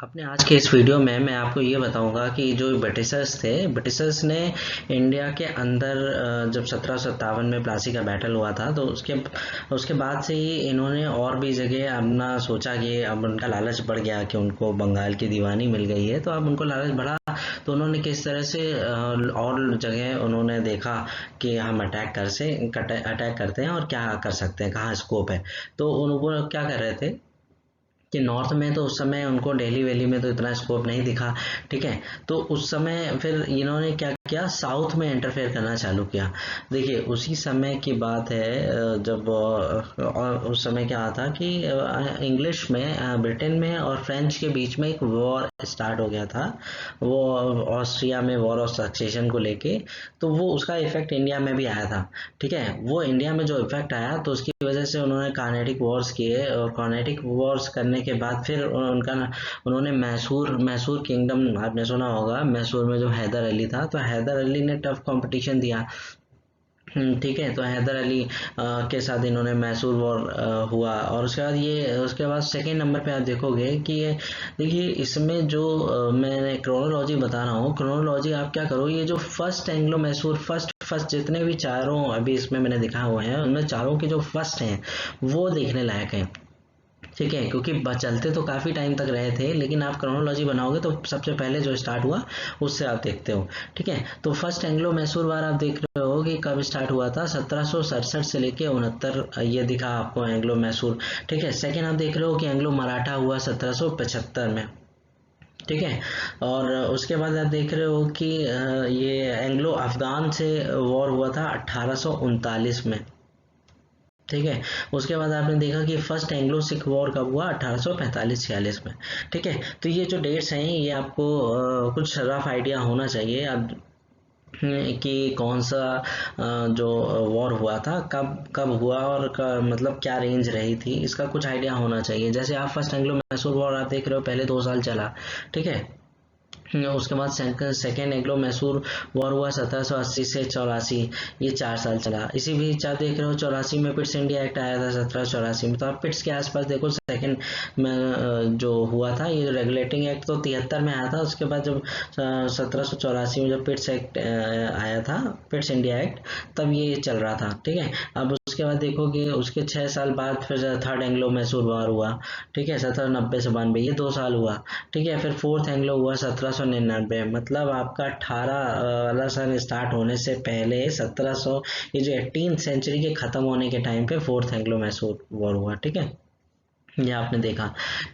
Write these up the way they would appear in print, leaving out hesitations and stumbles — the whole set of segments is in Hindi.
अपने आज के इस वीडियो में मैं आपको ये बताऊंगा कि जो ब्रिटिशर्स थे, ब्रिटिशर्स ने इंडिया के अंदर जब 1757 में प्लासी का बैटल हुआ था, तो उसके उसके बाद से ही इन्होंने और भी जगह अपना सोचा कि अब उनका लालच बढ़ गया कि उनको बंगाल की दीवानी मिल गई है, तो अब उनको लालच बढ़ा। तो उन्होंने किस तरह से और जगह उन्होंने देखा कि हम अटैक करते हैं और क्या कर सकते हैं, कहाँ स्कोप है। तो उनको क्या कर रहे थे कि नॉर्थ में तो उस समय उनको दिल्ली वैली में तो इतना स्कोप नहीं दिखा। ठीक है। तो उस समय फिर इन्होंने क्या किया, साउथ में इंटरफेयर करना चालू किया। देखिए उसी समय की बात है, जब और उस समय क्या था कि इंग्लिश में, ब्रिटेन में और फ्रेंच के बीच में एक वॉर स्टार्ट हो गया था। वो ऑस्ट्रिया में वॉर ऑफ सक्सेशन को लेके। तो वो उसका इफेक्ट इंडिया में भी आया था। ठीक है। वो इंडिया में जो इफेक्ट आया तो उसकी वजह से उन्होंने कार्नेटिक वॉर्स किए, और कार्नेटिक वॉर्स करने के बाद फिर उन्होंने मैसूर मैसूर किंगडम, आपने सुना होगा, मैसूर में जो हैदर अली था, तो हैदर अली ने टफ कंपटीशन दिया। ठीक है। तो हैदर अली के साथ इन्होंने मैसूर वॉर हुआ, और उसके बाद सेकेंड नंबर पे आप देखोगे कि देखिए इसमें जो मैं क्रोनोलॉजी बता रहा हूँ, क्रोनोलॉजी आप क्या करो, ये जो first Anglo Mysore, first first जितने भी चारों अभी इसमें मैंने दिखा हुए हैं, उनमें चारों के जो फर्स्ट हैं वो देखने लायक हैं। ठीक है। क्योंकि चलते तो काफ़ी टाइम तक रहे थे, लेकिन आप क्रोनोलॉजी बनाओगे तो सबसे पहले जो स्टार्ट हुआ उससे आप देखते हो। ठीक है। तो फर्स्ट एंग्लो मैसूर वार आप देख रहे हो कि कब स्टार्ट हुआ था, 1767 से लेके 69, ये दिखा आपको एंग्लो मैसूर। ठीक है। सेकेंड आप देख रहे हो कि एंग्लो मराठा हुआ 1775 में। ठीक है। और उसके बाद आप देख रहे हो कि ये एंग्लो अफगान से वॉर हुआ था 1839 में। ठीक है। उसके बाद आपने देखा कि फर्स्ट एंग्लो सिख वॉर कब हुआ, 1845-46 में। ठीक है। तो ये जो डेट्स हैं ये आपको कुछ रफ आइडिया होना चाहिए अब, कि कौन सा जो वॉर हुआ था, कब कब हुआ, और मतलब क्या रेंज रही थी, इसका कुछ आइडिया होना चाहिए। जैसे आप फर्स्ट एंग्लो मैसूर वॉर आप देख रहे हो, पहले 2 साल चला। ठीक है। उसके बाद सेकेंड एंग्लो मैसूर वॉर हुआ 1780 से 84, ये 4 साल चला। इसी बीच आप देख रहे हो 84 में पिट्स इंडिया एक्ट आया था, 1784 में। तो आप पिट्स के आसपास देखो, सेकेंड में जो हुआ था ये रेगुलेटिंग एक्ट तो 73 में आया था। उसके बाद जब 1784 में जब पिट्स एक्ट आया था, पिट्स इंडिया एक्ट, तब ये चल रहा था। ठीक है। अब उसके बाद देखोगे उसके 6 साल बाद फिर थर्ड एंग्लो मैसूर वॉर हुआ। ठीक है। 1790 से 92, ये 2 साल हुआ। ठीक है। फिर फोर्थ एंग्लो हुआ 1799, मतलब आपका 18 वाला सन स्टार्ट होने से पहले 1700, ये जो 18th सेंचुरी के खत्म होने के टाइम पे फोर्थ एंग्लो मैसूर वॉर हुआ। ठीक है। ये आपने देखा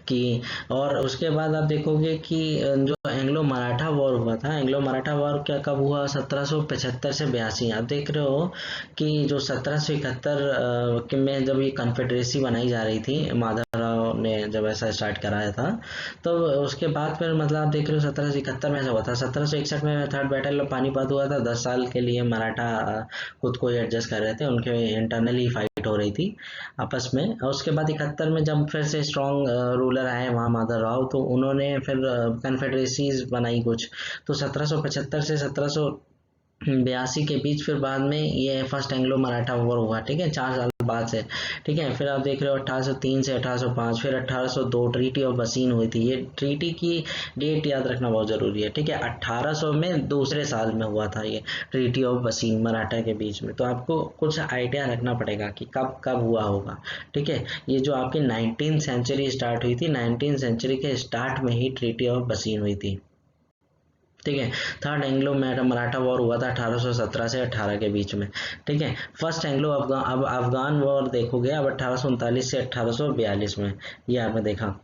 कि, और उसके बाद आप देखोगे कि जो एंग्लो मराठा वॉर हुआ था, एंग्लो मराठा वॉर क्या कब हुआ, 1775 से 82। आप देख रहे हो कि जो 1771 में जब ये कन्फेडरेसी बनाई जा रही थी, माधवराव ने जब ऐसा स्टार्ट कराया था, तो उसके बाद फिर मतलब आप देख रहे हो 1771 में ऐसा हुआ था। 1761 में थर्ड बैटल ऑफ पानीपत हुआ था। 10 साल के लिए मराठा खुद को ही एडजस्ट कर रहे थे, उनके इंटरनली फाइट हो रही थी आपस में। और उसके बाद 71 में जब फिर से स्ट्रॉन्ग रूलर आए वहाँ माधव राव, तो उन्होंने फिर कन्फेडरेसीज बनाई कुछ। तो 1775 से 1782 के बीच फिर बाद में ये फर्स्ट एंग्लो मराठा वॉर हुआ। ठीक है। 4 साल बाद से। ठीक है। फिर आप देख रहे हो 1803 से 1805, फिर 1802 ट्रीटी ऑफ बसीन हुई थी। ये ट्रीटी की डेट याद रखना बहुत जरूरी है। ठीक है। 1800 में दूसरे साल में हुआ था ये ट्रीटी ऑफ बसीन मराठा के बीच में। तो आपको कुछ आइडिया रखना पड़ेगा कि कब कब हुआ होगा। ठीक है। ये जो आपकी 19th सेंचुरी स्टार्ट हुई थी, 19th सेंचुरी के स्टार्ट में ही ट्रीटी ऑफ बसीन हुई थी। ठीक है। थर्ड एंग्लो मराठा वॉर हुआ था 1817 से 18 के बीच में। ठीक है। फर्स्ट एंग्लो अफगान, अब अफगान वॉर देखोगे अब 1839 से 1842 में, ये आपने देखा।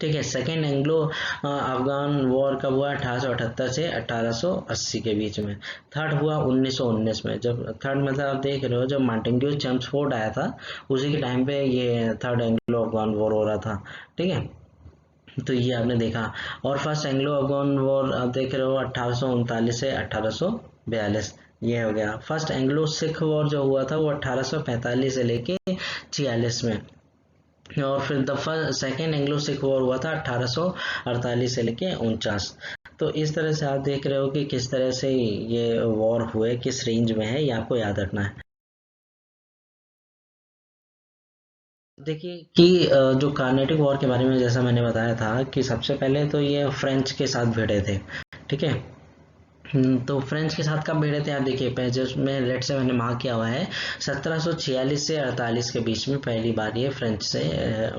ठीक है। सेकेंड एंग्लो अफगान वॉर कब हुआ, 1878 से 1880 के बीच में। थर्ड हुआ 1919 में। जब थर्ड मतलब आप देख रहे हो जब मार्टिन्यू चेम्सफोर्ड आया था, उसी के टाइम पे ये थर्ड एंग्लो अफगान वॉर हो रहा था। ठीक है। तो ये आपने देखा। और फर्स्ट एंग्लो अफगान वॉर आप देख रहे हो 1839 से 1842, ये हो गया। फर्स्ट एंग्लो सिख वॉर जो हुआ था वो 1845 से लेके 46 में। और फिर the second Anglo Sikh war हुआ था 1848 से लेके 49। तो इस तरह से आप देख रहे हो कि किस तरह से ये वॉर हुए, किस रेंज में है, ये आपको याद रखना है। देखिए कि जो कार्नेटिक वॉर के बारे में जैसा मैंने बताया था कि सबसे पहले तो ये फ्रेंच के साथ भिड़े थे। ठीक है। तो फ्रेंच के साथ कब भिड़े थे आप देखिए, पेजेस में रेड से मैंने मार्क किया हुआ है, 1746 से 48 के बीच में पहली बार ये फ्रेंच से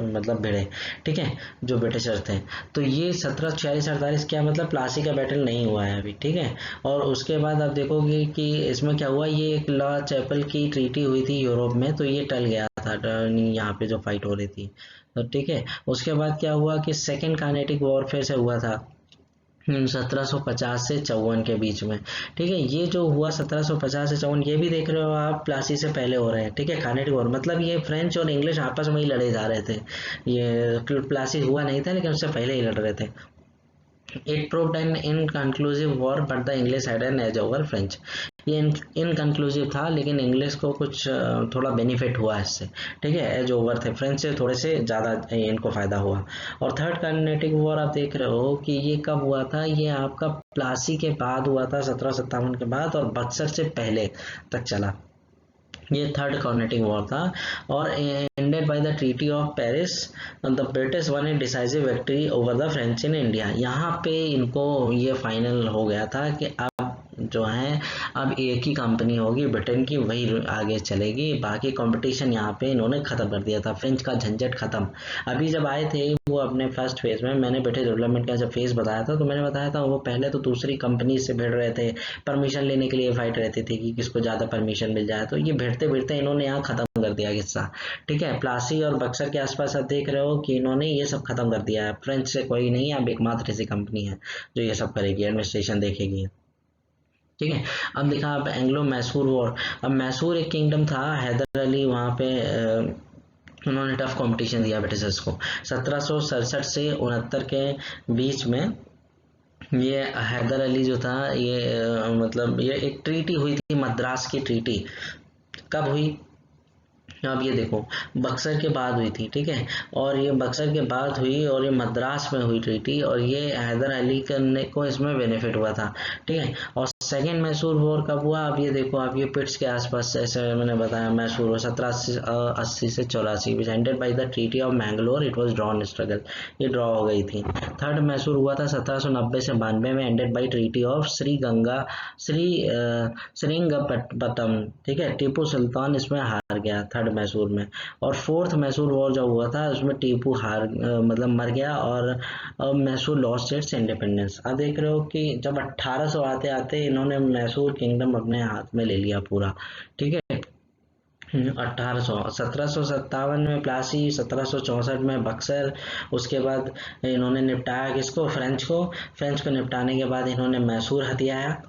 मतलब भिड़े। ठीक है, जो ब्रिटिशर थे। तो ये 1746-48 क्या मतलब प्लासी का बैटल नहीं हुआ है अभी। ठीक है। और उसके बाद आप देखोगे कि इसमें क्या हुआ, ये एक लॉ चैपल की ट्रीटी हुई थी यूरोप में, तो ये टल गया था यहाँ पे जो फाइट हो रही थी। तो ठीक है, उसके बाद क्या हुआ कि सेकेंड कार्नेटिक वॉरफेयर से हुआ था 1750 से 54 के बीच में। ठीक है, ये जो हुआ 1750 से 54, ये भी देख रहे हो आप प्लासी से पहले हो रहे हैं। ठीक है, कार्नेटिक वॉर मतलब ये फ्रेंच और इंग्लिश आपस में ही लड़े जा रहे थे। ये प्लासी हुआ नहीं था लेकिन उससे पहले ही लड़ रहे थे। It proved an inconclusive war, but the English had an edge over French. ये इनकन्क्लूसिव था लेकिन इंग्लिश को कुछ थोड़ा बेनिफिट हुआ इससे। ठीक है, एज ओवर थे, फ्रेंच से थोड़े से ज़्यादा इनको फायदा हुआ। और थर्ड कार्नेटिक वॉर आप देख रहे हो कि ये कब हुआ था, ये आपका प्लासी के बाद हुआ था 1757 के बाद, और बक्सर से पहले तक चला। ये थर्ड कॉर्नेटिक वॉर था और ended by the treaty of Paris. The British one A decisive victory over the French in India. यहाँ पे इनको ये फाइनल हो गया था कि अब जो है अब एक ही कंपनी होगी ब्रिटेन की, वही आगे चलेगी, बाकी कंपटीशन यहाँ पे इन्होंने खत्म कर दिया था, फ्रेंच का झंझट खत्म। अभी जब आए थे वो अपने फर्स्ट फेज में, मैंने ब्रिटिश डेवलपमेंट का जब फेज बताया था तो मैंने बताया था वो पहले तो दूसरी कंपनी से भिड़ रहे थे, परमिशन लेने के लिए फाइट रहती थी कि किसको ज़्यादा परमिशन मिल जाए, तो ये भिड़ते भिड़ते इन्होंने यहाँ खत्म कर दिया किस्सा। ठीक है, प्लासी और बक्सर के आसपास आप देख रहे हो कि इन्होंने ये सब खत्म कर दिया है, फ्रेंच से कोई नहीं, अब एकमात्र ऐसी कंपनी है जो ये सब करेगी, एडमिनिस्ट्रेशन देखेगी। ठीक है, अब देखा अब एंग्लो मैसूर वॉर। अब मैसूर एक किंगडम था, हैदर अली वहाँ पे उन्होंने टफ कंपटीशन दिया ब्रिटिशर्स को। 1767 से 69 के बीच में ये हैदर अली जो था ये मतलब ये एक ट्रीटी हुई थी, मद्रास की ट्रीटी। कब हुई, अब ये देखो, बक्सर के बाद हुई थी। ठीक है, और ये बक्सर के बाद हुई और ये मद्रास में हुई ट्रीटी, और ये हैदर अली करने को इसमें बेनिफिट हुआ था। ठीक है, और सेकेंड मैसूर वॉर कब हुआ, अब ये देखो, आप ये पिट्स के आसपास जैसे मैंने बताया, मैसूर 1780 से 84, विच ended by the treaty of Mangalore, it was drawn struggle, ये ड्रॉ हो गई थी। थर्ड मैसूर हुआ था 1790 से 92 में, ended by treaty of Shri Srirangapatnam. ठीक है, टीपू सुल्तान इसमें हार गया थर्ड मैसूर में। और फोर्थ मैसूर वॉर जब हुआ था उसमें टीपू मतलब मर गया, और अब मैसूर लॉस्ट इट्स इंडिपेंडेंस। अब देख रहे हो कि जब 1800 आते आते इन्होंने मैसूर किंगडम अपने हाथ में ले लिया पूरा। ठीक है, 1800, 1757 में प्लासी, 1764 में बक्सर, उसके बाद इन्होंने निपटाया किसको, फ्रेंच को। फ्रेंच को निपटाने के बाद इन्होंने मैसूर हथियाया।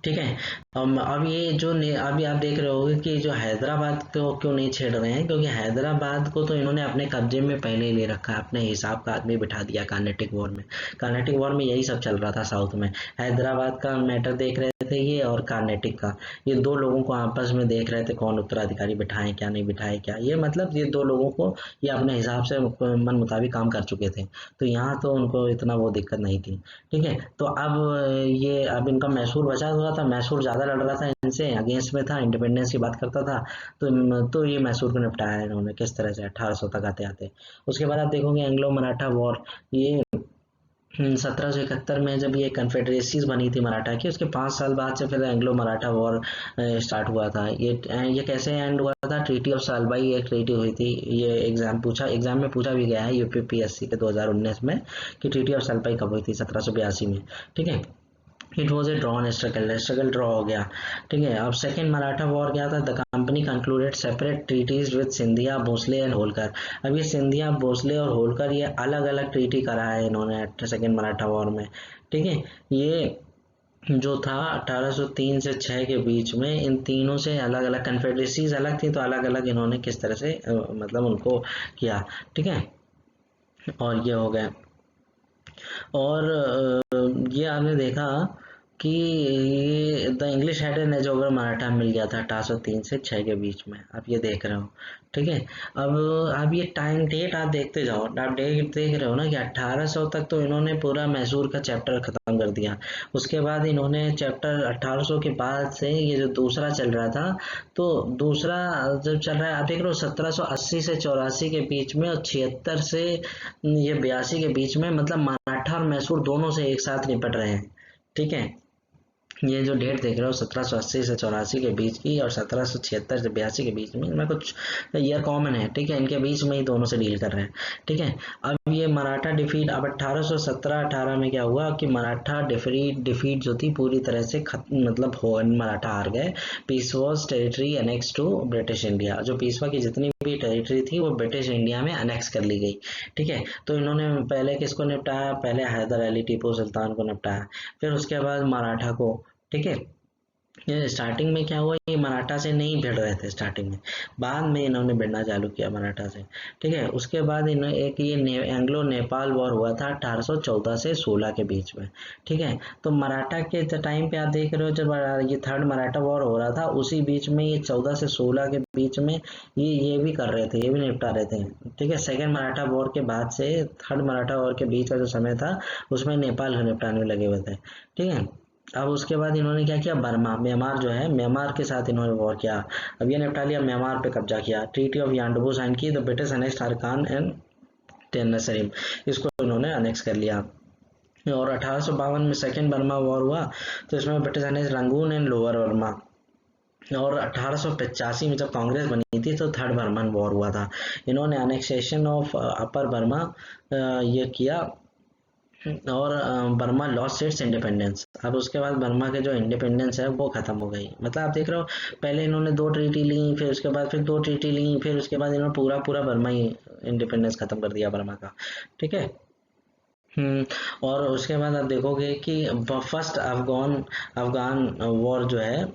ठीक है, अब ये जो अभी आप देख रहे होगे कि जो हैदराबाद को क्यों नहीं छेड़ रहे हैं, क्योंकि हैदराबाद को तो इन्होंने अपने कब्जे में पहले ही ले रखा है, अपने हिसाब का आदमी बिठा दिया कार्नेटिक वॉर में। कार्नेटिक वॉर में यही सब चल रहा था साउथ में, हैदराबाद का मैटर देख रहे थे ये, और कार्नेटिक का, ये दो लोगों को आपस में देख रहे थे कौन उत्तराधिकारी बिठाएं क्या नहीं बिठाएं क्या, ये मतलब ये दो लोगों को ये अपने हिसाब से मन मुताबिक काम कर चुके थे, तो यहाँ तो उनको इतना वो दिक्कत नहीं थी। ठीक है, तो अब ये अब इनका मैसूर बचा हुआ था, मैसूर ज़्यादा लड़ रहा था इनसे, अगेंस्ट में था, इंडिपेंडेंस की बात करता था। तो ये मैसूर को निपटाया है इन्होंने किस तरह से 1800 तक आते आते। उसके बाद आप देखोगे एंग्लो मराठा वॉर, ये 1771 में जब ये कन्फेडरेसीज बनी थी मराठा की, उसके 5 साल बाद से फिर एंग्लो मराठा वॉर स्टार्ट हुआ था। ये कैसे एंड हुआ था, ट्रीटी ऑफ सालबाई एक ट्रीटी हुई थी, ये एग्जाम में पूछा भी गया है यूपीपीएससी के 2019 में कि ट्रीटी ऑफ सालबाई कब हुई थी, 1782 में। ठीक है, it was a drawn struggle, struggle draw हो गया। ठीक है, अब सेकेंड मराठा वॉर क्या था, the company concluded separate treaties with Scindia, Bhonsle and Holkar. अब ये सिंधिया, भोसले और होलकर ये अलग अलग ट्रीटी करा है इन्होंने सेकेंड मराठा वॉर में। ठीक है, ये जो था 1803 से 6 के बीच में, इन तीनों से अलग अलग कन्फेडरेसीज अलग थी, तो अलग अलग इन्होंने किस तरह से मतलब उनको किया। ठीक है, और ये हो गया। और ये आपने देखा कि ये the English had an edge over Maratha मिल गया था 1803 से 6 के बीच में, आप ये देख रहे हो। ठीक है, अब आप ये टाइम डेट आप देखते जाओ, आप डेट देख रहे हो ना कि 1800 तक तो इन्होंने पूरा मैसूर का चैप्टर खत्म कर दिया। उसके बाद इन्होंने चैप्टर 1800 के बाद से ये जो दूसरा चल रहा था, तो दूसरा जब चल रहा है आप देख रहे हो 1780 से 84 के बीच में और 76 से ये 82 के बीच में, मतलब मराठा और मैसूर दोनों से एक साथ निपट रहे हैं। ठीक है, ये जो डेट देख रहे हो 1780 से 84 के बीच की और 1776 से 82 के बीच में, इनमें कुछ ईयर कॉमन है। ठीक है, इनके बीच में ही दोनों से डील कर रहे हैं। ठीक है, अब ये मराठा डिफीट, अब 1817-18 में क्या हुआ कि मराठा डिफीट जो थी पूरी तरह से खत्म, मतलब हो मराठा हार गए। Peace was territory annex to British India, जो पीसवा की जितनी भी टेरिटरी थी वो ब्रिटिश इंडिया में अनेक्स कर ली गई। ठीक है, तो इन्होंने पहले किसको निपटाया, पहले हैदर अली टीपू सुल्तान को निपटाया, फिर उसके बाद मराठा को। ठीक है, ये स्टार्टिंग में क्या हुआ, ये मराठा से नहीं भिड़ रहे थे स्टार्टिंग में, बाद में इन्होंने भिड़ना चालू किया मराठा से। ठीक है, उसके बाद इन्हें एक ये एंग्लो नेपाल वॉर हुआ था 1814 से 16 के बीच में। ठीक है, तो मराठा के टाइम पे आप देख रहे हो जब ये थर्ड मराठा वॉर हो रहा था, उसी बीच में ये 14 से 16 के बीच में ये भी कर रहे थे, ये भी निपटा रहे थे। ठीक है, सेकेंड मराठा वॉर के बाद से थर्ड मराठा वॉर के बीच का जो समय था उसमें नेपाल को निपटाने में लगे हुए थे। ठीक है, अब उसके बाद इन्होंने क्या किया, बर्मा म्यांमार जो है, म्यांमार के साथ इन्होंने वॉर किया। अब ये निपटा लिया, म्यांमार पे कब्जा किया, ट्रीटी ऑफ यांडबू साइन की, द ब्रिटिश अनेक्स अरकान एंड टेनसरीम, इसको इन्होंने अनेक्स कर लिया। और 1852 में सेकेंड बर्मा वॉर हुआ, तो इसमें British annex Rangoon and lower Burma. और 1885 में जब कांग्रेस बनी थी तो थर्ड बर्मन वॉर हुआ था, इन्होंने अनेक्सेशन ऑफ अपर बर्मा ये किया, और बर्मा लॉस्ट इट्स इंडिपेंडेंस। अब उसके बाद बर्मा के जो इंडिपेंडेंस है वो खत्म हो गई। मतलब आप देख रहे हो, पहले इन्होंने 2 ट्रीटी ली, फिर उसके बाद फिर 2 ट्रीटी ली, फिर उसके बाद इन्होंने पूरा पूरा बर्मा ही इंडिपेंडेंस खत्म कर दिया बर्मा का। ठीक है। और उसके बाद आप देखोगे कि फर्स्ट अफगान अफगान वॉर जो है,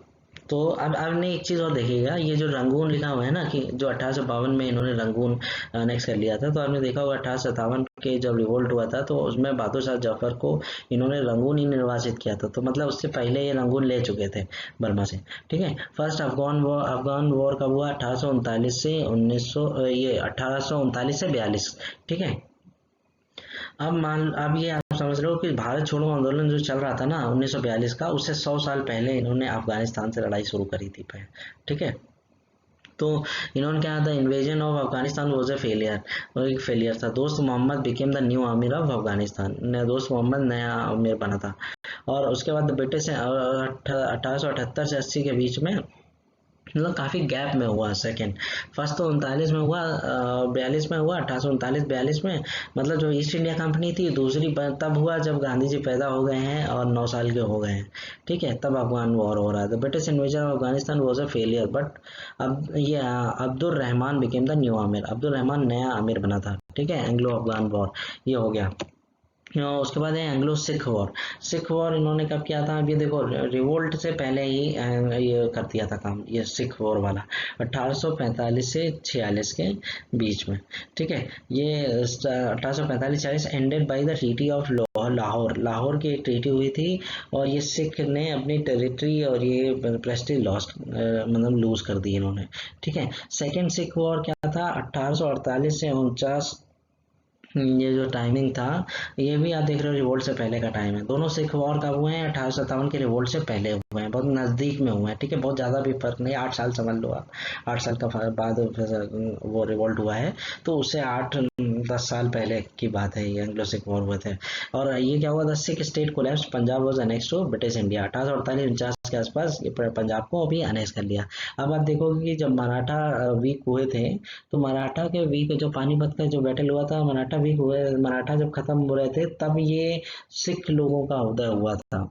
तो अब आपने एक चीज़ और देखिएगा, ये जो रंगून लिखा हुआ है ना कि जो 1852 में इन्होंने रंगून अनेक्स कर लिया था, तो आपने देखा होगा 1857 के जब रिवोल्ट हुआ था तो उसमें बहादुर शाह जफर को इन्होंने रंगून ही निर्वासित किया था, तो मतलब उससे पहले ये रंगून ले चुके थे बर्मा से। ठीक है, फर्स्ट अफगान वॉर कब हुआ, 1839 से 1900, ये 1839 से 42। ठीक है, अब ये आप समझ रहे हो कि भारत छोड़ो आंदोलन जो चल रहा था ना 1942 का, उससे 100 साल पहले इन्होंने अफगानिस्तान से लड़ाई शुरू करी थी। ठीक है, तो इन्होंने क्या था, invasion of Afghanistan was a failure, वो एक फेलियर था। Dost Mohammad became the new amir of Afghanistan, Dost Mohammad नया आमिर बना था। और उसके बाद ब्रिटिश 1878 से 80 के बीच में, मतलब काफ़ी गैप में हुआ सेकेंड। फर्स्ट तो 39 में हुआ, 42 में हुआ, 1839-42 में, मतलब जो ईस्ट इंडिया कंपनी थी दूसरी तब हुआ जब गांधी जी पैदा हो गए हैं और 9 साल के हो गए हैं। ठीक है, तब अफगान वॉर हो रहा है। The British invasion of Afghanistan was a failure, but अब ये Abdul Rahman became the new Aamir, Abdul Rahman नया आमिर बना था। ठीक है, एंग्लो अफगान वॉर ये हो गया। उसके बाद है Anglo Sikh war. Sikh war इन्होंने कब किया था, अब ये देखो रिवोल्ट से पहले ही ये कर दिया था काम, ये सिख वॉर वाला 1845 से 46 के बीच में। ठीक है, ये 1845-46 ended by the treaty of Lahore, Lahore की एक ट्रीटी हुई थी, और ये सिख ने अपनी टेरिटरी और ये प्रेस्टीज लॉस्ट, मतलब लूज कर दी इन्होंने। ठीक है, सेकेंड सिख वॉर क्या था, 1848 से 49, ये जो टाइमिंग था, ये भी आप देख रहे हो रिवोल्ट से पहले का टाइम है। दोनों सिख वॉर कब हुए हैं, 1857 के रिवोल्ट से पहले हुए हैं, बहुत नज़दीक में हुए हैं। ठीक है, बहुत ज़्यादा भी फर्क नहीं, 8 साल समझ लो आप, 8 साल का बाद वो रिवोल्ट हुआ है, तो उससे 8-10 साल पहले की बात है, ये एंग्लो सिख वॉर हुए थे। और ये क्या हुआ, the Sikh state collapse, Punjab was annex to British India, 1848-49 के आसपास ये पंजाब को अभी अनेक्स कर लिया। अब आप देखोगे कि जब मराठा वीक हुए थे, तो मराठा के वीक जो पानीपत का जो बैटल हुआ था, मराठा वीक हुए, मराठा जब खत्म हो रहे थे तब ये सिख लोगों का उदय हुआ था।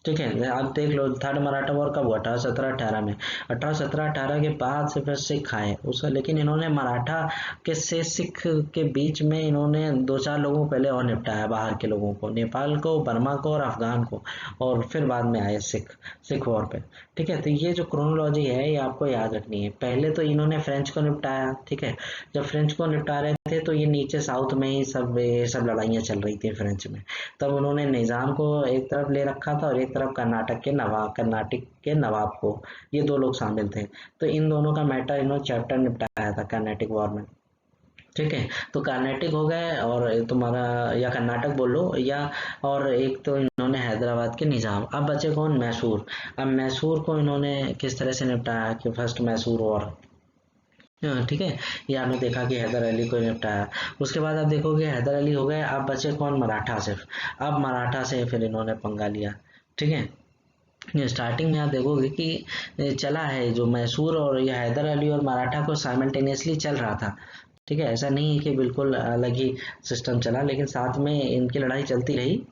ठीक है, आप देख लो थर्ड मराठा वॉर कब हुआ, 1817-18 में, 1817-18 के बाद से फिर सिख आए उसका, लेकिन इन्होंने मराठा के से सिख के बीच में इन्होंने 2-4 लोगों को पहले और निपटाया, बाहर के लोगों को, नेपाल को, बर्मा को और अफगान को, और फिर बाद में आए सिख वॉर पे। ठीक है, तो ये जो क्रोनोलॉजी है ये आपको याद रखनी है। पहले तो इन्होंने फ्रेंच को निपटाया। ठीक है, जब फ्रेंच को निपटा रहे थे तो ये नीचे साउथ में ही सब लड़ाइयाँ चल रही थी फ्रेंच में। तब उन्होंने निज़ाम को एक तरफ ले रखा था और एक तरफ कर्नाटक के नवाब को, ये दो लोग शामिल थे। तो इन दोनों का मैटर इन्होंने चैप्टर निपटाया था कर्नाटिक वॉर में। ठीक है, तो कर्नाटक हो गए और तुम्हारा, या कर्नाटक बोलो, या और एक तो इन्होंने हैदराबाद के निज़ाम। अब बचे कौन? मैसूर। अब मैसूर को इन्होंने किस तरह से निपटाया कि फर्स्ट मैसूर वॉर। हाँ, ठीक है, ये आपने देखा कि हैदर अली को निपटाया। उसके बाद आप देखोगे हैदर अली हो गए, अब बचे कौन? मराठा सिर्फ। अब मराठा से फिर इन्होंने पंगा लिया। ठीक है, स्टार्टिंग में आप देखोगे कि चला है जो मैसूर और ये हैदर अली और मराठा को साइमल्टेनियसली चल रहा था। ठीक है, ऐसा नहीं है कि बिल्कुल अलग ही सिस्टम चला, लेकिन साथ में इनकी लड़ाई चलती रही।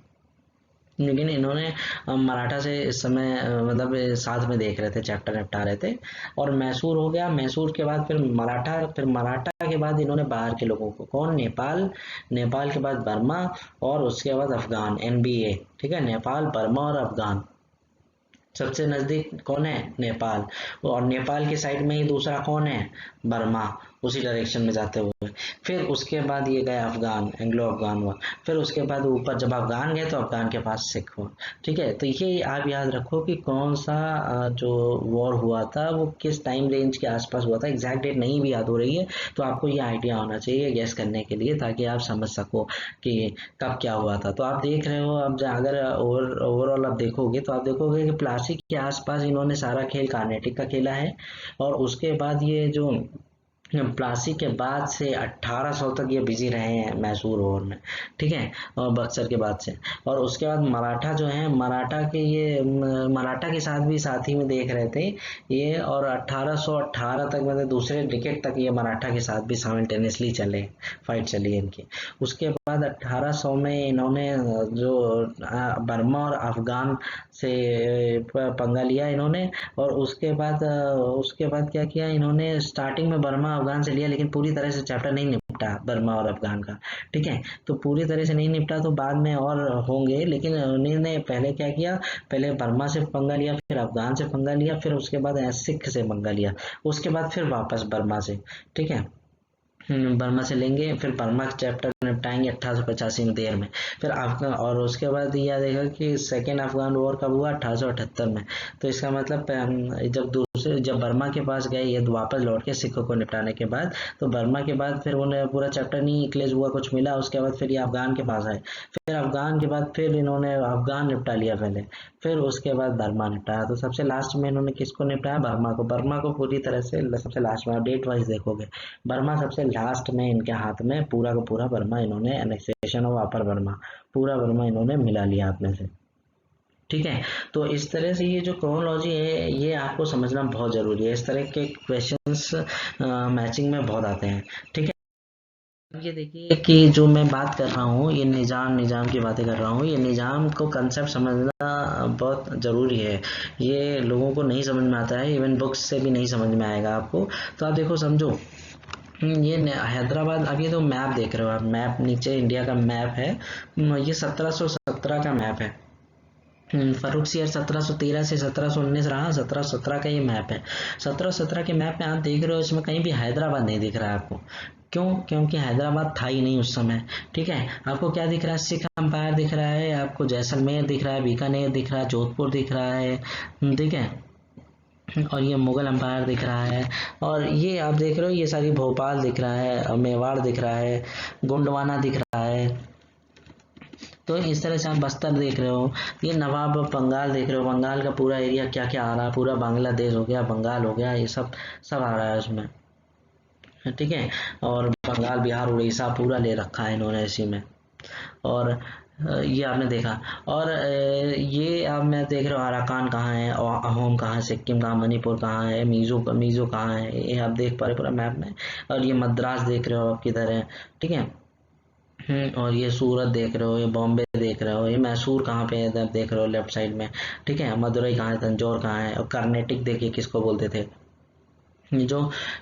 लेकिन इन्होंने मराठा से इस समय मतलब साथ में देख रहे थे, चैप्टर निपटा रहे थे। और मैसूर हो गया, मैसूर के बाद फिर मराठा, फिर मराठा के बाद इन्होंने बाहर के लोगों को, कौन? नेपाल, नेपाल के बाद बर्मा, और उसके बाद अफगान, NBA। ठीक है, नेपाल, बर्मा और अफगान। सबसे नजदीक कौन है? नेपाल। और नेपाल के साइड में ही दूसरा कौन है? बर्मा, उसी डायरेक्शन में जाते हुए। फिर उसके बाद ये गए अफगान, एंग्लो अफगान हुआ। फिर उसके बाद ऊपर जब अफगान गए तो अफगान के पास सिख हुआ। ठीक है, तो ये आप याद रखो कि कौन सा जो वॉर हुआ था वो किस टाइम रेंज के आसपास हुआ था। एग्जैक्ट डेट नहीं भी याद हो रही है तो आपको ये आइडिया होना चाहिए गैस करने के लिए, ताकि आप समझ सको कि कब क्या हुआ था। तो आप देख रहे हो, अब अगर ओवरऑल आप देखोगे तो आप देखोगे कि प्लासी के आसपास इन्होंने सारा खेल कार्नेटिक का खेला है। और उसके बाद ये जो प्लासी के बाद से 1800 तक ये बिजी रहे हैं मैसूर वॉर में। ठीक है, और बक्सर के बाद से। और उसके बाद मराठा जो है, मराठा के ये मराठा के साथ भी साथ ही में देख रहे थे ये। और 1818 तक, मतलब दूसरे डिकेड तक ये मराठा के साथ भी साइमल्टेनियसली चले, फाइट चली इनकी। उसके बाद 1800 में इन्होंने जो बर्मा और अफगान से पंगा लिया इन्होंने। और उसके बाद क्या किया इन्होंने? स्टार्टिंग में बर्मा अफगान से लिया, लेकिन पूरी तरह से चैप्टर नहीं निपटा बर्मा और अफगान का। ठीक है, तो पूरी तरह से नहीं निपटा तो बाद में और होंगे, लेकिन उन्होंने पहले क्या किया? पहले बर्मा से पंगा लिया, फिर अफगान से पंगा लिया, फिर उसके बाद सिख से पंगा लिया, उसके बाद फिर वापस बर्मा से। ठीक है, बर्मा से लेंगे, फिर बर्मा का चैप्टर निपटाएंगे 1885 में, देर में। फिर अफगान, और उसके बाद यह देखा कि सेकेंड अफगान वॉर कब हुआ? 1878 में। तो इसका मतलब जब बर्मा के पास गए ये, तो वापस लौट के सिखों को निपटाने के बाद, तो बर्मा के बाद फिर उन्हें पूरा चैप्टर नहीं क्लेज हुआ, कुछ मिला। उसके बाद फिर ये अफगान के पास आए। फिर अफगान के बाद फिर इन्होंने अफगान निपटा लिया पहले, फिर उसके बाद बर्मा निपटाया। तो सबसे लास्ट में इन्होंने किसको निपटाया? बर्मा को पूरी तरह से सबसे लास्ट में, डेट वाइज देखोगे बर्मा सबसे लास्ट में इनके हाथ में, पूरा का पूरा बर्मा इन्होंने, एनेक्सेशन ऑफ अपर बर्मा, पूरा बर्मा इन्होंने मिला लिया अपने से। ठीक है, तो इस तरह से ये जो क्रोनोलॉजी है ये आपको समझना बहुत जरूरी है। इस तरह के क्वेश्चंस मैचिंग में बहुत आते हैं। ठीक है, अब ये देखिए कि जो मैं बात कर रहा हूँ, ये निजाम की बातें कर रहा हूँ, ये निजाम को कंसेप्ट समझना बहुत ज़रूरी है। ये लोगों को नहीं समझ में आता है, इवन बुक्स से भी नहीं समझ में आएगा आपको। तो आप देखो, समझो, ये हैदराबाद, अब ये तो मैप देख रहे हो आप, मैप नीचे इंडिया का मैप है। ये 1717 का मैप है। फर्रुख सियर 1713 से 1719 रहा, 1717 का ये मैप है। 1717 के मैप में आप देख रहे हो, इसमें कहीं भी हैदराबाद नहीं दिख रहा है आपको। क्यों? क्योंकि हैदराबाद था ही नहीं उस समय। ठीक है, आपको क्या दिख रहा है? सिख अंपायर दिख रहा है आपको, जैसलमेर दिख रहा है, बीकानेर दिख रहा है, जोधपुर दिख रहा है। ठीक है, और ये मुगल अंपायर दिख रहा है। और ये आप देख रहे हो, ये सारी भोपाल दिख रहा है, मेवाड़ दिख रहा है, गोंडवाना दिख रहा है। तो इस तरह से आप बस्तर देख रहे हो, ये नवाब बंगाल देख रहे हो, बंगाल का पूरा एरिया क्या क्या आ रहा है, पूरा बांग्लादेश हो गया, बंगाल हो गया, ये सब सब आ रहा है उसमें। ठीक है, और बंगाल, बिहार, उड़ीसा पूरा ले रखा है इन्होंने इसी में। और ये आपने देखा। और ये आप मैं देख रहे हो, अराकान कहाँ है, और अहोम कहाँ है, सिक्किम कहाँ, मणिपुर कहाँ है, मीजो कहाँ है, ये आप देख पा रहे पूरा मैप में। और ये मद्रास देख रहे हो आप किधर है। ठीक है, और ये सूरत देख रहे हो, ये बॉम्बे देख रहे हो, ये मैसूर कहाँ पे है इधर देख रहे हो लेफ्ट साइड में। ठीक है, मदुरई कहाँ है, तंजौर कहाँ है, और कर्नाटक देखिए किसको बोलते थे। जो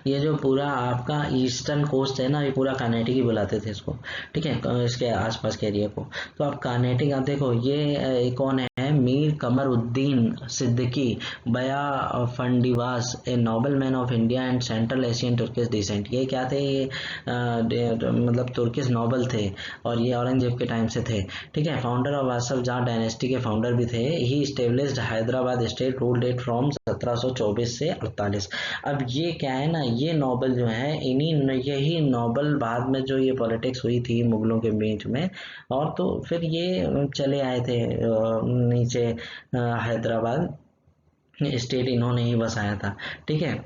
ये जो पूरा आपका ईस्टर्न कोस्ट है ना, ये पूरा कर्नाटक ही बुलाते थे इसको। ठीक है, इसके आसपास के एरिया को। तो आप कर्नाटक, आप देखो ये कौन है? मीर कमर उद्दीन सिद्दीकी बया फंडीवास a nobleman of India and central Asian Turkish descent. ये क्या थे? ये मतलब तुर्किश नोबल थे और ये औरंगजेब के टाइम से थे। ठीक है, founder of Asaf Jah dynasty के फाउंडर भी थे। He established Hyderabad state, ruled it from 1724 से 48। अब ये क्या है ना, ये नोबल जो है इन्हीं यही नोबल बाद में जो ये पॉलिटिक्स हुई थी मुगलों के बीच में, और तो फिर ये चले आए थे नीचे हैदराबाद स्टेट इन्होंने ही बसाया था। ठीक है,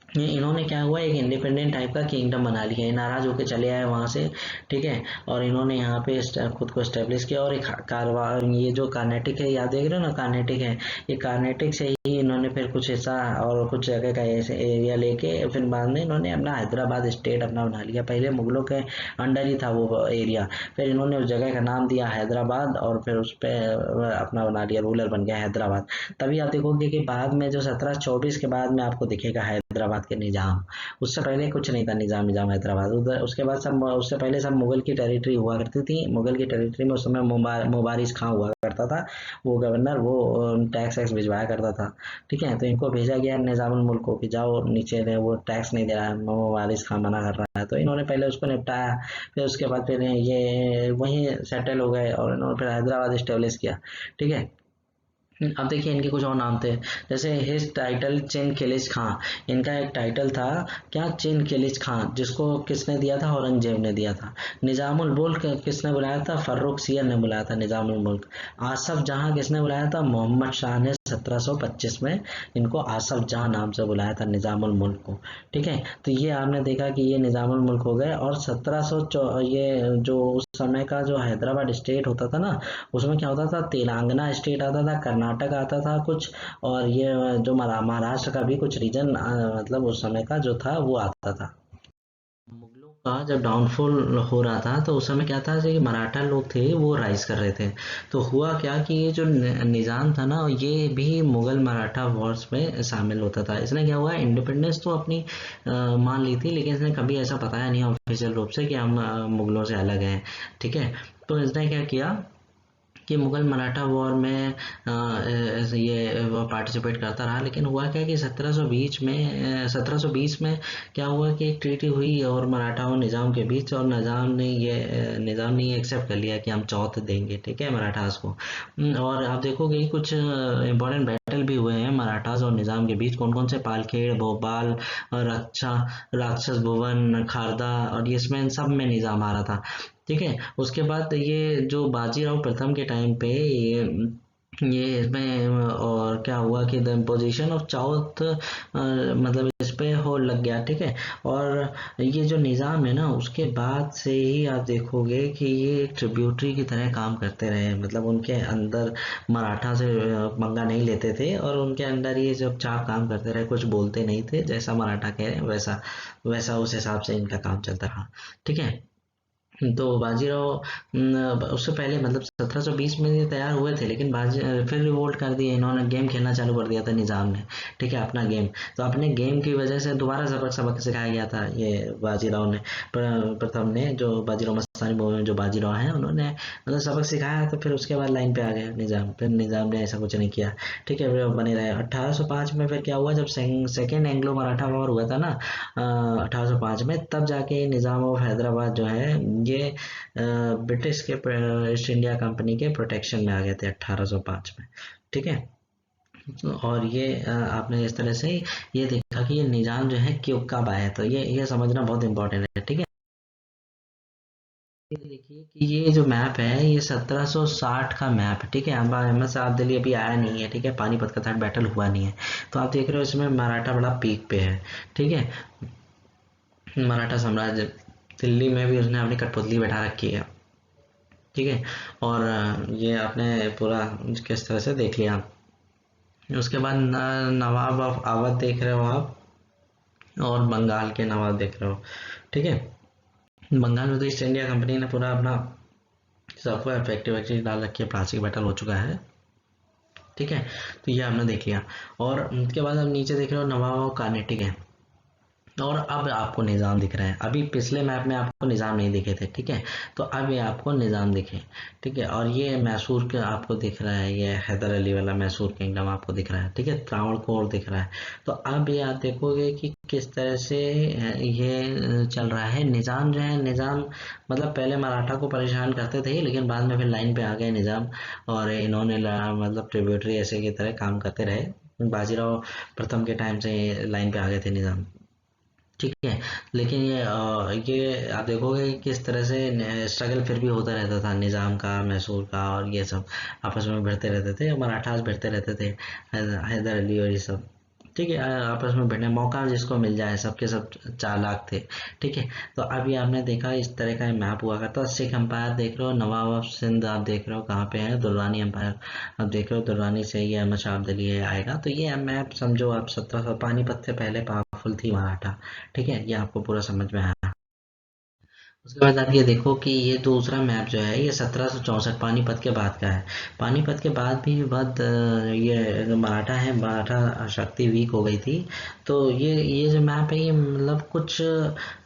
इन्होंने क्या हुआ, एक इंडिपेंडेंट टाइप का किंगडम बना लिया, ये नाराज होकर चले आए वहां से। ठीक है, और इन्होंने यहाँ पे खुद को एस्टेब्लिश किया। और एक कारवार, ये जो कार्नेटिक है, याद देख रहे हो ना, कार्नेटिक है, ये कार्नेटिक से ही इन्होंने फिर कुछ हिस्सा और कुछ जगह का ऐसे एरिया लेके फिर बाद में इन्होंने अपना हैदराबाद स्टेट अपना बना लिया। पहले मुगलों के अंडर ही था वो एरिया, फिर इन्होंने उस जगह का नाम दिया हैदराबाद और फिर उस पर अपना बना लिया, रूलर बन गया हैदराबाद। तभी आप देखोगे कि बाद में जो 1724 के बाद में आपको दिखेगा हैदराबाद के निजाम। उससे पहले कुछ नहीं था निजाम, निजाम हैदराबाद उधर। उसके बाद सब, उससे पहले सब मुगल की टेरिटरी हुआ करती थी। मुगल की टेरिटरी में उस समय मुबारिस खां हुआ करता था, वो गवर्नर, वो टैक्स वैक्स भिजवाया करता था। ठीक है, तो इनको भेजा गया निजामुल मुल्क को कि जाओ नीचे दे, वो टैक्स नहीं दे रहा है, मुबारिस खां मना कर रहा है, तो इन्होंने पहले उसको निपटाया। फिर उसके बाद फिर ये वहीं सेटल हो गए और इन्होंने फिर हैदराबाद स्टेब्लिश किया। ठीक है, अब देखिए इनके कुछ और नाम थे, जैसे हिज टाइटल चिन किलिच खां। इनका एक टाइटल था क्या, चिन किलिच खां, जिसको किसने दिया था, औरंगजेब ने दिया था। निजामुल मुल्क किसने बुलाया था, फर्रुख सियर ने बुलाया था निजामुल मुल्क। आसफ जहां किसने बुलाया था, मोहम्मद शाह ने 1725 में इनको आसफ जहां नाम से बुलाया था निजामुल मुल्क को। ठीक है, तो ये आपने देखा कि ये निजामुल मुल्क हो गए। और 1700 ये जो उस समय का जो हैदराबाद स्टेट होता था ना, उसमें क्या होता था, तेलंगाना स्टेट आता था, कर्नाटक आता था कुछ, और ये जो महाराष्ट्र का भी कुछ रीजन मतलब उस समय का जो था वो आता था। मुगलों का जब डाउनफॉल हो रहा था तो उस समय क्या था, जो मराठा लोग थे वो राइज कर रहे थे। तो हुआ क्या कि ये जो निज़ाम था ना, ये भी मुगल मराठा वॉर्स में शामिल होता था। इसने क्या हुआ, इंडिपेंडेंस तो अपनी मान ली थी, लेकिन इसने कभी ऐसा बताया नहीं ऑफिशियल रूप से कि हम मुगलों से अलग हैं। ठीक है, तो इसने क्या किया कि मुगल मराठा वॉर में ये पार्टिसिपेट करता रहा। लेकिन हुआ क्या कि 1720 में क्या हुआ कि एक ट्रीटी हुई और मराठा और निज़ाम के बीच, और निज़ाम ने ये एक्सेप्ट कर लिया कि हम चौथ देंगे। ठीक है, मराठास को। और आप देखोगे कि कुछ इंपॉर्टेंट बैटल भी हुए हैं मराठास और निज़ाम के बीच। कौन कौन से, पालखेड़, भोपाल, रक्षा, राक्षस भुवन, खारदा, और ये इसमें सब में निज़ाम आ रहा था। ठीक है, उसके बाद ये जो बाजीराव प्रथम के टाइम पे ये इसमें और क्या हुआ कि द इम्पोजिशन ऑफ चाउथ मतलब इस पे हो लग गया। ठीक है, और ये जो निज़ाम है ना, उसके बाद से ही आप देखोगे कि ये एक ट्रिब्यूटरी की तरह काम करते रहे। मतलब उनके अंदर मराठा से पंगा नहीं लेते थे, और उनके अंदर ये जब चाप काम करते रहे, कुछ बोलते नहीं थे, जैसा मराठा कह रहे हैं वैसा वैसा उस हिसाब से इनका काम चलता रहा। ठीक है, तो बाजीराव उससे पहले मतलब 1720 में ये तैयार हुए थे, लेकिन फिर रिवोल्ट कर दिए इन्होंने, गेम खेलना चालू कर दिया था निज़ाम ने। ठीक है, अपना गेम, तो अपने गेम की वजह से दोबारा सबक सबक सिखाया गया था ये बाजीराव ने, प्रथम ने, जो बाजीराव मस्तानी मूवी में जो बाजीराव हैं उन्होंने मतलब सबक सिखाया। तो फिर उसके बाद लाइन पे आ गया निज़ाम, फिर निज़ाम ने ऐसा कुछ नहीं किया। ठीक है, फिर बने रहे। 1805 में फिर क्या हुआ, जब सेकेंड एंग्लो मराठा वॉर हुआ था ना 1805 में, तब जाके निज़ाम ऑफ हैदराबाद जो है ये ब्रिटिश के ईस्ट इंडिया कंपनी के प्रोटेक्शन में आ गए थे 1805 में। ठीक है, और ये आपने इस तरह से ये देखा कि ये निज़ाम जो है क्यों कब आया, तो ये समझना बहुत इंपॉर्टेंट है। ठीक है, ये देखिए कि ये जो मैप है ये 1760 का मैप है। ठीक है, अहमद शाह दिल्ली अभी आया नहीं है। ठीक है, पानीपत का था, बैटल हुआ नहीं है, तो आप देख रहे हो इसमें मराठा बड़ा पीक पे है। ठीक है, मराठा साम्राज्य, दिल्ली में भी उसने अपनी कठपुतली बैठा रखी है। ठीक है, और ये आपने पूरा किस तरह से देख लिया। उसके बाद नवाब ऑफ अवध देख रहे हो आप, और बंगाल के नवाब देख रहे हो। ठीक है, बंगाल में तो ईस्ट इंडिया कंपनी ने पूरा अपना सबको फैक्ट्री डाल रखी है, प्लास्टिक बैटल हो चुका है। ठीक है, तो ये आपने देख लिया। और उसके बाद आप नीचे देख रहे हो नवाब ऑफ कार्नेटिक है। और अब आपको निज़ाम दिख रहा है। अभी पिछले मैप में आपको निज़ाम नहीं दिखे थे, ठीक है, तो अब ये आपको निज़ाम दिखे, ठीक है। और ये मैसूर का आपको दिख रहा है, ये हैदर अली वाला मैसूर किंगडम आपको दिख रहा है, ठीक है, त्रावणकोर दिख रहा है। तो अब ये आप देखोगे कि किस तरह से ये चल रहा है। निज़ाम जो है, निज़ाम मतलब पहले मराठा को परेशान करते थे, लेकिन बाद में फिर लाइन पे आ गए निज़ाम, और इन्होंने मतलब ट्रिब्यूटरी ऐसे की तरह काम करते रहे। बाजीराव प्रथम के टाइम से लाइन पे आ गए थे निज़ाम, ठीक है। लेकिन ये आप देखोगे कि किस तरह से स्ट्रगल फिर भी होता रहता था निज़ाम का, मैसूर का, और ये सब आपस में भिड़ते रहते थे, मराठास भिड़ते रहते थे, हैदर अली और ये सब, ठीक है। आपस में भिड़ने मौका जिसको मिल जाए, सबके सब चालाक थे, ठीक है। तो अभी आपने देखा इस तरह का मैप हुआ करता। सिख एम्पायर देख रहे हो, नवाब ऑफ सिंध आप देख रहे हो कहाँ पे है, दुर्रानी एम्पायर आप देख रहे हो, दुर्रानी से ये अहमद शाह अब्दाली आएगा। तो ये मैप समझो आप 1700 पानीपत से पहले पावरफुल थी मराठा, ठीक है, ये आपको पूरा समझ में आया। उसके बाद आप ये देखो कि ये दूसरा मैप जो है ये 1764 पानीपत के बाद का है। पानीपत के बाद भी बहुत ये जो मराठा है, मराठा शक्ति वीक हो गई थी। तो ये जो मैप है ये मतलब कुछ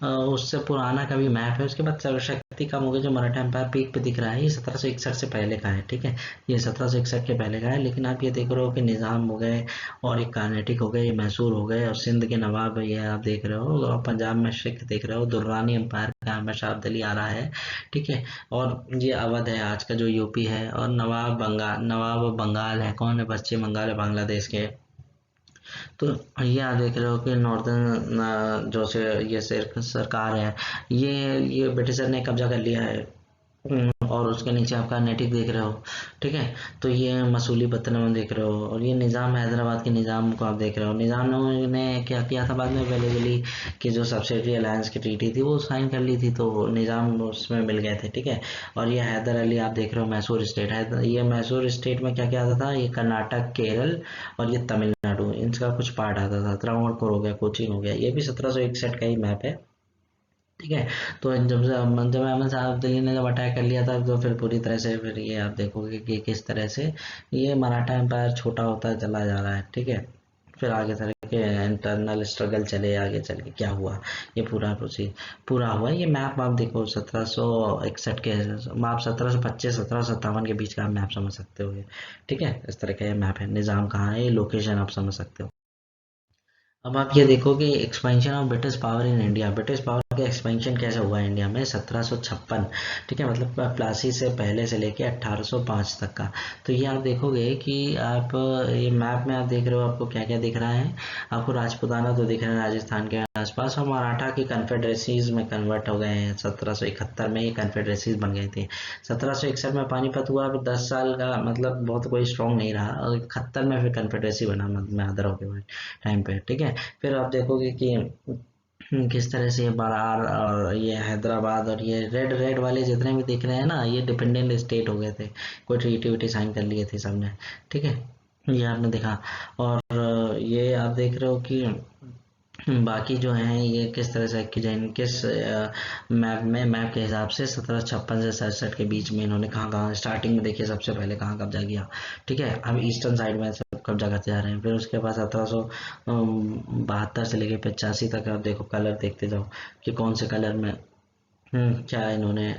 उससे पुराना का भी मैप है। उसके बाद शक्ति कम हो गई, जो मराठा एम्पायर पीक पे दिख रहा है ये 1761 से पहले का है, ठीक है, ये 1761 के पहले का है। लेकिन आप ये देख रहे हो कि निज़ाम हो गए, और एक कार्नेटिक हो गए, मैसूर हो गए, और सिंध के नवाब ये आप देख रहे हो, और पंजाब में सिख देख रहे हो, दुर्रानी एम्पायर का अहमद शाह अब्दाली आ रहा है, ठीक है। और ये अवध है आज का जो यूपी है, और नवाब बंगाल है, कौन है, पश्चिम बंगाल है बांग्लादेश के। तो ये आप देख रहे हो कि नॉर्दर्न जो से ये सरकार है, ये ब्रिटिशर ने कब्जा कर लिया है। और उसके नीचे आप कर्नाटक देख रहे हो, ठीक है। तो ये मसूली पत्तनम देख रहे हो, और ये निज़ाम हैदराबाद के निज़ाम को आप देख रहे हो। निज़ाम ने क्या किया था बाद में, पहले दिल्ली की जो सब्सिडरी अलायंस की ट्रीटी थी वो साइन कर ली थी, तो निज़ाम उसमें मिल गए थे, ठीक है। और ये हैदर अली आप देख रहे हो, मैसूर स्टेट है, ये मैसूर स्टेट में क्या क्या आता था, ये कर्नाटक, केरल और ये तमिलनाडु, इनका कुछ पार्ट आता था। त्रावणकोर हो गया, कोचीन हो गया, ये भी 1761 का ही मैप है, ठीक है। तो जब अहमद साहब दिल्ली ने जब अटैक कर लिया था, तो फिर पूरी तरह से फिर ये आप देखोगे कि किस तरह से ये मराठा एम्पायर छोटा होता चला जा रहा है, ठीक है। फिर आगे चल के इंटरनल स्ट्रगल चले, आगे चल के क्या हुआ, ये पूरा प्रोसीज पूरा हुआ। ये मैप आप देखो 1761 के, आप 1725 1757 के बीच का मैप समझ सकते हो ये, ठीक है। इस तरह का ये मैप है, निज़ाम कहाँ है, ये लोकेशन आप समझ सकते हो। अब आप ये देखो कि expansion of British power in India, British power का एक्सपेंशन कैसे हुआ इंडिया में 1756, ठीक है, मतलब प्लासी से पहले से लेके 1805 तक का। तो ये आप देखोगे कि आप ये मैप में आप देख रहे हो, आपको क्या क्या दिख रहा है, आपको राजपूताना तो दिख रहा है राजस्थान के आसपास, और मराठा की कन्फेडरेसीज में कन्वर्ट हो गए हैं। 1771 में ये कन्फेडरेसीज बन गई थी। 1761 में पानीपत हुआ, फिर 10 साल का मतलब बहुत कोई स्ट्रॉन्ग नहीं रहा, और 71 में फिर कन्फेडरेसी बना मदर के टाइम पे, ठीक है। फिर आप देखोगे कि किस तरह से ये बरार और ये हैदराबाद और ये रेड रेड वाले जितने भी दिख रहे हैं ना, ये डिपेंडेंट स्टेट हो गए थे, कोई ट्रीटी वीटी साइन कर लिए थे सबने, ठीक है, ये आपने देखा। और ये आप देख रहे हो कि बाकी जो हैं ये किस तरह से कि जैन किस मैप के हिसाब से 1756 से 67 के बीच में इन्होंने कहाँ कहाँ स्टार्टिंग में देखिए सबसे पहले कहाँ कब्जा किया, ठीक है। अब ईस्टर्न साइड में सब कब्जा करते जा रहे हैं। फिर उसके बाद 1772 से लेके 85 तक आप देखो, कलर देखते जाओ कि कौन से कलर में क्या इन्होंने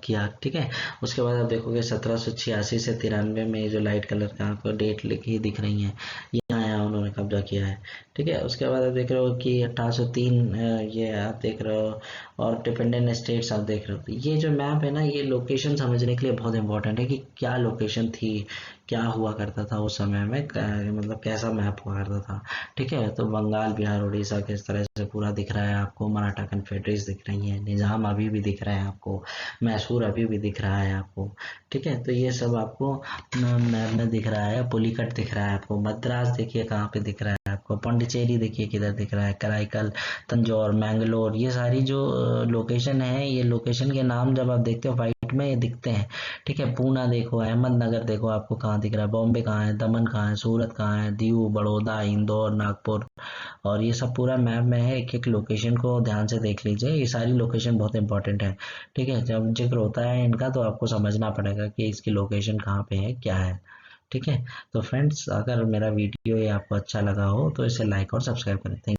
किया, ठीक है। उसके बाद आप देखोगे 1786 से 93 में जो लाइट कलर का आपको डेट लिखी दिख रही है, यहाँ यहाँ उन्होंने कब्जा किया है, ठीक है। उसके बाद आप देख रहे हो कि 1803 ये आप देख रहे हो, और डिपेंडेंट स्टेट्स आप देख रहे हो। तो ये जो मैप है ना, ये लोकेशन समझने के लिए बहुत इंपॉर्टेंट है कि क्या लोकेशन थी, क्या हुआ करता था उस समय में, मतलब कैसा मैप हुआ करता था, ठीक है। तो बंगाल, बिहार, उड़ीसा किस तरह से पूरा दिख रहा है आपको, मराठा कन्फेडरेसीज दिख रही है, निज़ाम अभी भी दिख रहा है आपको, मैसूर अभी भी दिख रहा है आपको, ठीक है। तो ये सब आपको मैप में दिख रहा है। पुलिकट दिख रहा है आपको, मद्रास देखिए कहाँ पे दिख रहा है आपको, पौंडीचेरी देखिए किधर दिख रहा है, कराईकल, तंजौर, मैंगलोर, ये सारी जो लोकेशन है, ये लोकेशन के नाम जब आप देखते हो वाइट में ये दिखते हैं, ठीक है। पूना देखो, अहमदनगर देखो आपको कहाँ दिख रहा है, बॉम्बे कहाँ है, दमन कहाँ है, सूरत कहाँ है, दीव, बड़ौदा, इंदौर, नागपुर, और ये सब पूरा मैप में है। एक एक लोकेशन को ध्यान से देख लीजिए, ये सारी लोकेशन बहुत इंपॉर्टेंट है, ठीक है। जब जिक्र होता है इनका तो आपको समझना पड़ेगा कि इसकी लोकेशन कहाँ पे है, क्या है, ठीक है। तो फ्रेंड्स, अगर मेरा वीडियो ये आपको अच्छा लगा हो तो इसे लाइक और सब्सक्राइब करें। थैंक